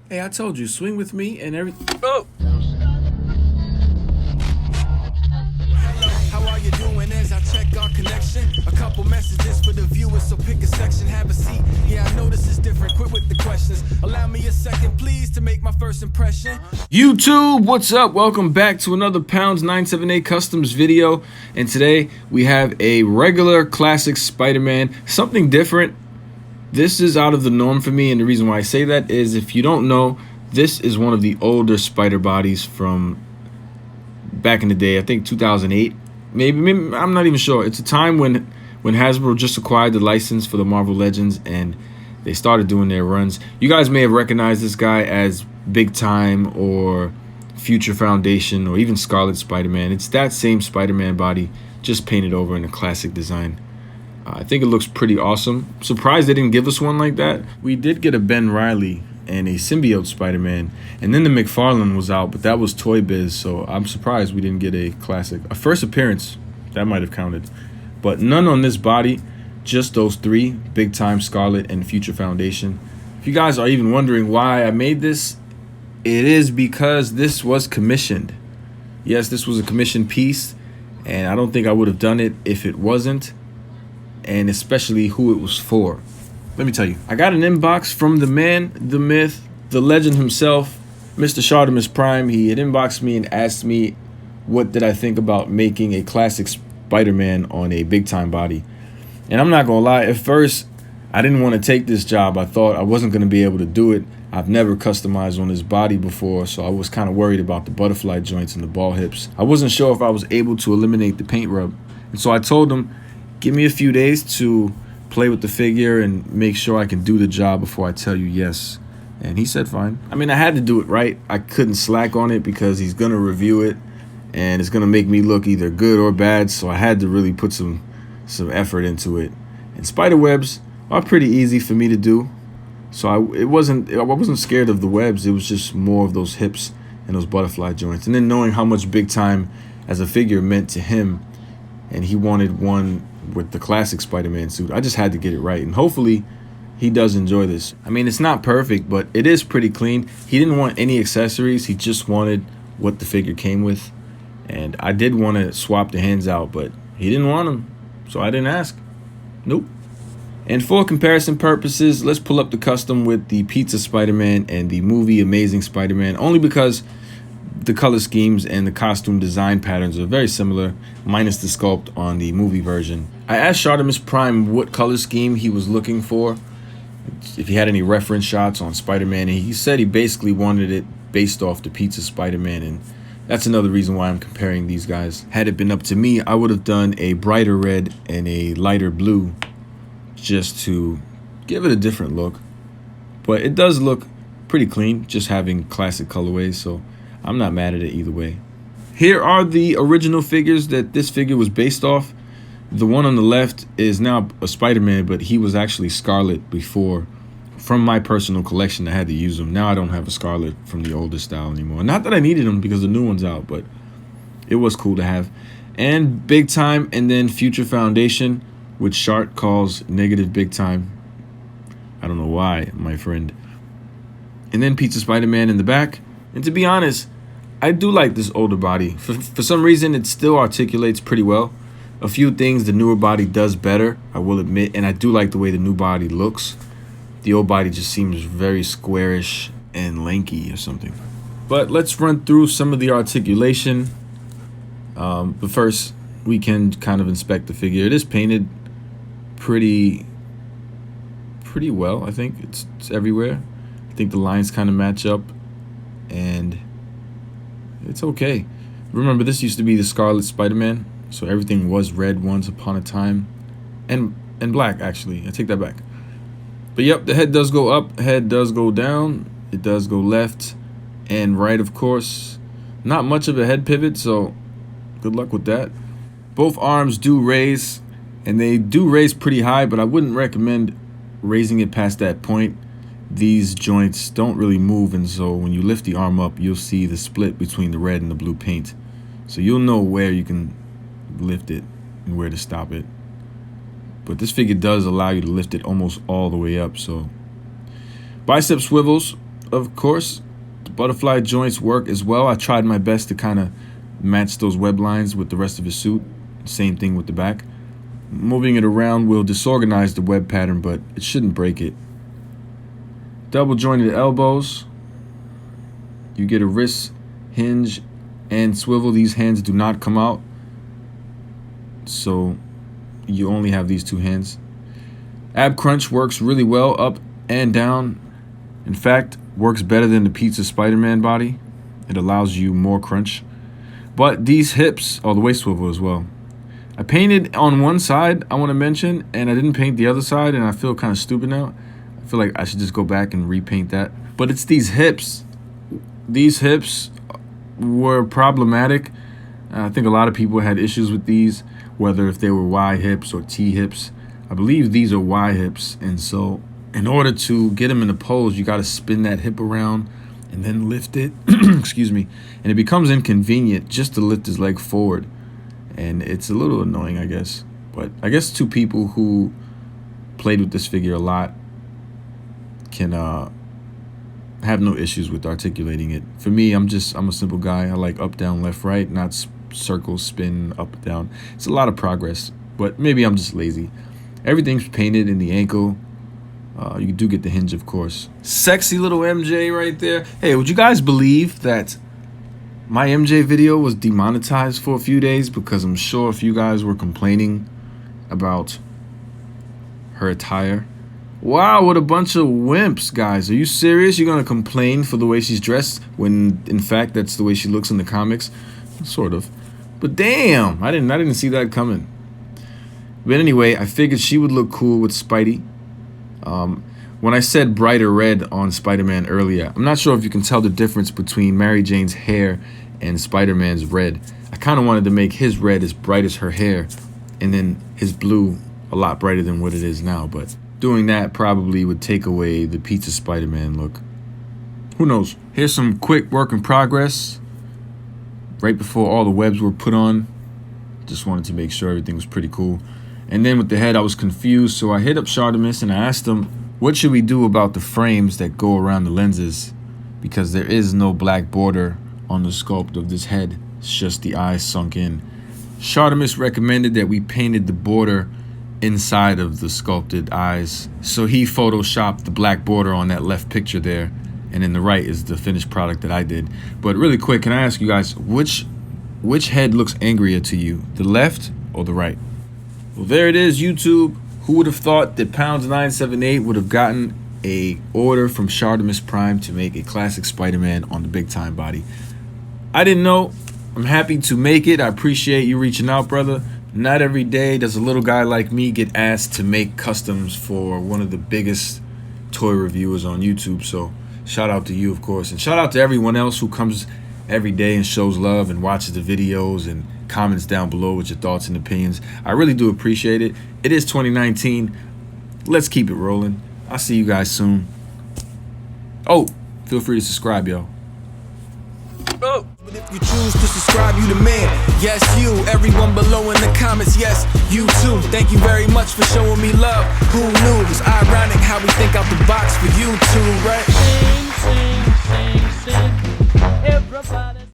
Hey, I told you, swing with me and everything. Oh! How are you doing as I check our connection? A couple messages for the viewers, so pick a section, have a seat. Yeah, I know this is different, quit with the questions. Allow me a second, please, to make my first impression. YouTube, what's up? Welcome back to another Pounds 978 Customs video. And today we have a regular classic Spider-Man, something different. This is out of the norm for me, and the reason why I say that is, if you don't know, this is one of the older spider bodies from back in the day. I think 2008, maybe I'm not even sure. It's a time when Hasbro just acquired the license for the Marvel Legends and they started doing their runs. You guys may have recognized this guy as Big Time or Future Foundation or even Scarlet Spider-Man. It's that same Spider-Man body, just painted over in a classic design. I think it looks pretty awesome. Surprised they didn't give us one like that. We did get a Ben Reilly and a symbiote Spider-Man, and then the McFarlane was out, but that was Toy Biz, so I'm surprised we didn't get a classic. A first appearance, that might have counted. But none on this body, just those three, Big Time, Scarlet, and Future Foundation. If you guys are even wondering why I made this, it is because this was commissioned. Yes, this was a commissioned piece, and I don't think I would have done it if it wasn't, and especially who it was for. Let me tell you, I got an inbox from the man, the myth, the legend himself, Mr. Shartimus Prime. He had inboxed me and asked me what did I think about making a classic Spider-Man on a Big Time body. And I'm not gonna lie, at first I didn't want to take this job. I thought I wasn't gonna be able to do it. I've never customized on this body before, so I was kind of worried about the butterfly joints and the ball hips. I wasn't sure if I was able to eliminate the paint rub. And so I told him, give me a few days to play with the figure and make sure I can do the job before I tell you yes. And he said fine. I mean, I had to do it right. I couldn't slack on it because he's gonna review it and it's gonna make me look either good or bad, so I had to really put some effort into it. And spider webs are pretty easy for me to do, so I wasn't scared of the webs. It was just more of those hips and those butterfly joints, and then knowing how much Big Time as a figure meant to him, and he wanted one with the classic Spider-Man suit. I just had to get it right, and hopefully he does enjoy this. I mean, it's not perfect, but it is pretty clean. He didn't want any accessories. He just wanted what the figure came with, and I did want to swap the hands out, but he didn't want them, so I didn't ask. Nope. And for comparison purposes, let's pull up the custom with the Pizza Spider-Man and the movie Amazing Spider-Man, only because the color schemes and the costume design patterns are very similar, minus the sculpt on the movie version. I asked Shartimus Prime what color scheme he was looking for, if he had any reference shots on Spider-Man, and he said he basically wanted it based off the Pizza Spider-Man, and that's another reason why I'm comparing these guys. Had it been up to me, I would have done a brighter red and a lighter blue just to give it a different look. But it does look pretty clean, just having classic colorways, so I'm not mad at it either way. Here are the original figures that this figure was based off. The one on the left is now a Spider-Man, but he was actually Scarlet before. From my personal collection, I had to use him. Now I don't have a Scarlet from the older style anymore. Not that I needed him because the new one's out, but it was cool to have. And Big Time, and then Future Foundation, which Shart calls negative Big Time. I don't know why, my friend. And then Pizza Spider-Man in the back. And to be honest, I do like this older body. For some reason, it still articulates pretty well. A few things the newer body does better, I will admit, and I do like the way the new body looks. The old body just seems very squarish and lanky or something. But let's run through some of the articulation. But first, we can kind of inspect the figure. It is painted pretty well, I think. It's everywhere. I think the lines kind of match up, and it's okay. Remember, this used to be the Scarlet Spider-Man, so everything was red once upon a time, and black, actually. I take that back. But yep, the head does go up, head does go down, it does go left and right, of course. Not much of a head pivot, so good luck with that. Both arms do raise, and they do raise pretty high, but I wouldn't recommend raising it past that point. These joints don't really move, and so when you lift the arm up, you'll see the split between the red and the blue paint. So you'll know where you can lift it and where to stop it. But this figure does allow you to lift it almost all the way up. So bicep swivels, of course, the butterfly joints work as well. I tried my best to kind of match those web lines with the rest of his suit. Same thing with the back. Moving it around will disorganize the web pattern, but it shouldn't break it. Double jointed elbows. You get a wrist hinge and swivel. These hands do not come out, so you only have these two hands. Ab crunch works really well up and down. In fact, works better than the pizza Spider-Man body. It allows you more crunch. But these hips, the waist swivel as well. I painted on one side, I want to mention, and I didn't paint the other side, and I feel kind of stupid now. I feel like I should just go back and repaint that. But it's these hips. These hips were problematic. I think a lot of people had issues with these, whether if they were Y hips or T hips. I believe these are Y hips, and so in order to get them in the pose, you got to spin that hip around and then lift it. Excuse me. And it becomes inconvenient just to lift his leg forward. And it's a little annoying, I guess. But I guess two people who played with this figure a lot can have no issues with articulating it. For me, I'm a simple guy. I like up, down, left, right, not circle, spin, up, down. It's a lot of progress, but maybe I'm just lazy. Everything's painted in the ankle. You do get the hinge, of course. Sexy little MJ right there. Hey, would you guys believe that my MJ video was demonetized for a few days? Because I'm sure if you guys were complaining about her attire. Wow, what a bunch of wimps, guys. Are you serious? You're gonna complain for the way she's dressed when in fact that's the way she looks in the comics? Sort of. But damn, I didn't see that coming. But anyway, I figured she would look cool with Spidey. When I said brighter red on Spider-Man earlier, I'm not sure if you can tell the difference between Mary Jane's hair and Spider-Man's red. I kind of wanted to make his red as bright as her hair, and then his blue a lot brighter than what it is now, but doing that probably would take away the pizza Spider-Man look. Who knows? Here's some quick work in progress. Right before all the webs were put on. Just wanted to make sure everything was pretty cool. And then with the head, I was confused, so I hit up Shartimus and I asked him, what should we do about the frames that go around the lenses? Because there is no black border on the sculpt of this head. It's just the eyes sunk in. Shartimus recommended that we painted the border inside of the sculpted eyes. So he photoshopped the black border on that left picture there. And in the right is the finished product that I did. But really quick, can I ask you guys, which head looks angrier to you? The left or the right? Well, there it is, YouTube. Who would have thought that Pounds 978 would have gotten a order from Shartimus Prime to make a classic Spider-Man on the big time body? I didn't know. I'm happy to make it. I appreciate you reaching out, brother. Not every day does a little guy like me get asked to make customs for one of the biggest toy reviewers on YouTube. So shout out to you, of course. And shout out to everyone else who comes every day and shows love and watches the videos and comments down below with your thoughts and opinions. I really do appreciate it. It is 2019. Let's keep it rolling. I'll see you guys soon. Oh, feel free to subscribe, yo. Oh. But if you choose to subscribe, you the man. Yes, you. Everyone below in the comments, yes, you too. Thank you very much for showing me love. Who knew? It's ironic how we think out the box for you too, right? Sing, sing, sing, sing. Everybody.